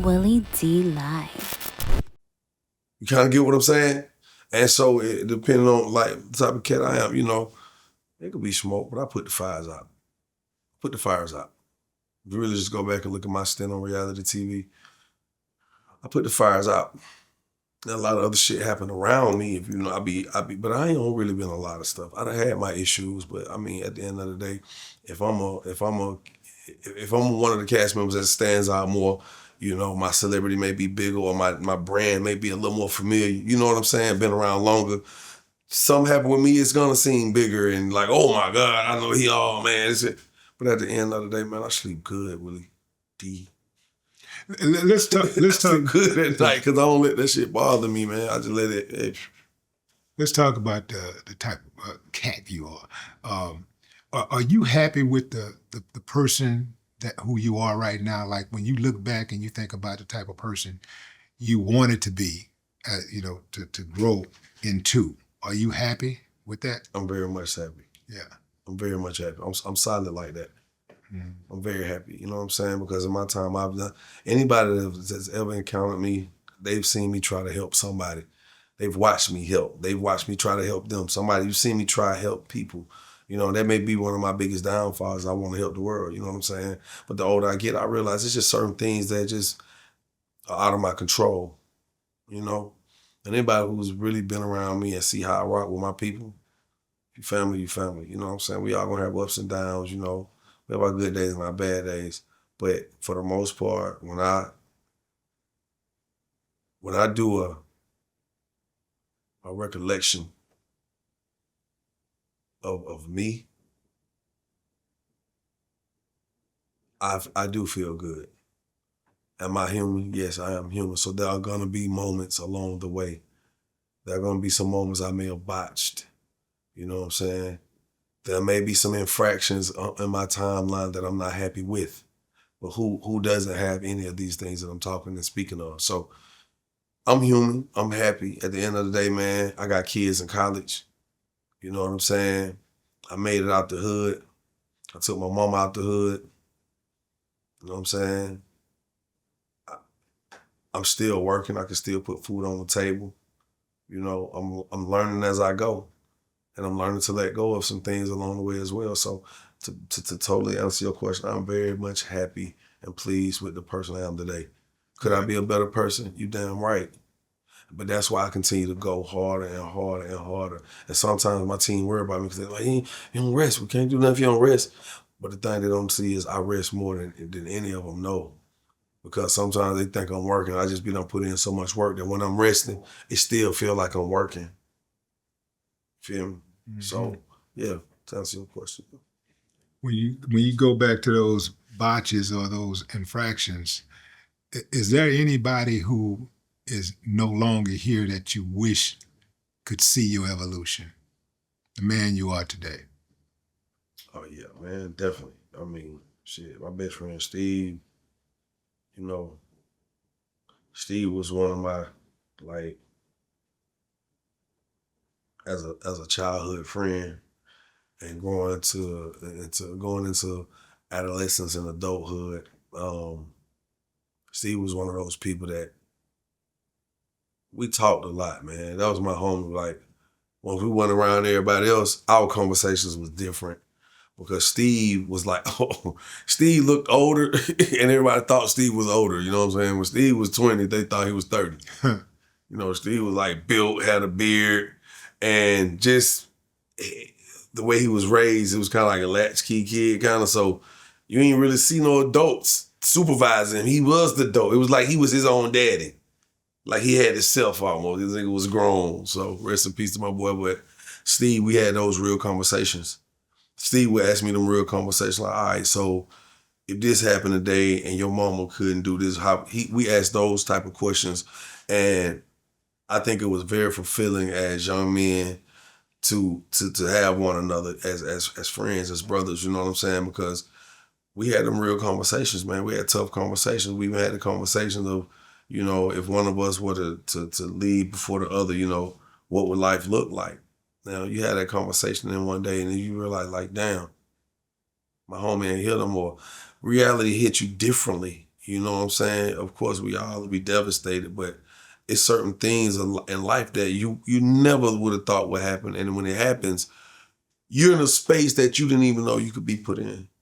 Willie D Live. You kind of get what I'm saying? And so, depending on like the type of cat I am, it could be smoke, but I put the fires out. Put the fires out. If you really just go back and look at my stint on reality TV, I put the fires out. And a lot of other shit happened around me. If but I ain't really been a lot of stuff. I done had my issues, but I mean, at the end of the day, if I'm one of the cast members that stands out more, my celebrity may be bigger or my brand may be a little more familiar. You know what I'm saying? Been around longer. Something happened with me, it's gonna seem bigger and like, oh my God, I know man. But at the end of the day, man, I sleep good, Willie D. Let's talk. Let's talk good at night because I don't let that shit bother me, man. I just let it. Let's talk about the type of cat you are. Are you happy with the person who you are right now? Like when you look back and you think about the type of person you wanted to be, to grow into. Are you happy with that? I'm very much happy. Yeah, I'm very much happy. I'm solid like that. Mm-hmm. I'm very happy. You know what I'm saying? Because in my time, I've done anybody that's ever encountered me, they've seen me try to help somebody. They've watched me help. They've watched me try to help them. You've seen me try to help people. That may be one of my biggest downfalls. I want to help the world. You know what I'm saying? But the older I get, I realize it's just certain things that just are out of my control. And anybody who's really been around me and see how I rock with my people, you family, you family. You know what I'm saying? We all gonna have ups and downs, We have our good days and our bad days. But for the most part, when I do a recollection of me, I do feel good. Am I human? Yes, I am human. So there are gonna be moments along the way. There are gonna be some moments I may have botched. You know what I'm saying? There may be some infractions in my timeline that I'm not happy with. But who doesn't have any of these things that I'm talking and speaking of? So I'm human. I'm happy. At the end of the day, man, I got kids in college. You know what I'm saying? I made it out the hood. I took my mama out the hood. You know what I'm saying? I'm still working. I can still put food on the table. I'm learning as I go. And I'm learning to let go of some things along the way as well. So to totally answer your question, I'm very much happy and pleased with the person I am today. Could I be a better person? You damn right. But that's why I continue to go harder and harder and harder. And sometimes my team worry about me because they're like, you don't rest. We can't do nothing if you don't rest. But the thing they don't see is I rest more than any of them know. Because sometimes they think I'm working. I just be done put in so much work that when I'm resting, it still feel like I'm working. Feel me? Mm-hmm. So, yeah, to answer your question. When you go back to those botches or those infractions, is there anybody who is no longer here that you wish could see your evolution, the man you are today? Oh, yeah, man, definitely. I mean, shit, my best friend, Steve, Steve was one of my, as a childhood friend and going into adolescence and adulthood, Steve was one of those people that we talked a lot, man. That was my homie. Like, when we went around everybody else, our conversations was different because Steve was like, Steve looked older and everybody thought Steve was older, you know what I'm saying? When Steve was 20, they thought he was 30. Steve was like built, had a beard, and just the way he was raised, it was kind of like a latchkey kid kind of, so you ain't really see no adults supervising him. He was the adult. It was like he was his own daddy. Like he had himself almost. This nigga was grown. So rest in peace to my boy. But Steve, we had those real conversations. Steve would ask me them real conversations like, all right, so if this happened today and your mama couldn't do this, we asked those type of questions. And I think it was very fulfilling as young men to have one another as friends, as brothers, you know what I'm saying? Because we had them real conversations, man. We had tough conversations. We even had the conversations of, if one of us were to leave before the other, what would life look like? Now, you had that conversation then one day and then you realize, like, damn, my homie ain't here no more. Reality hit you differently, You know what I'm saying? Of course, we all be devastated, but it's certain things in life that you never would have thought would happen. And when it happens, you're in a space that you didn't even know you could be put in.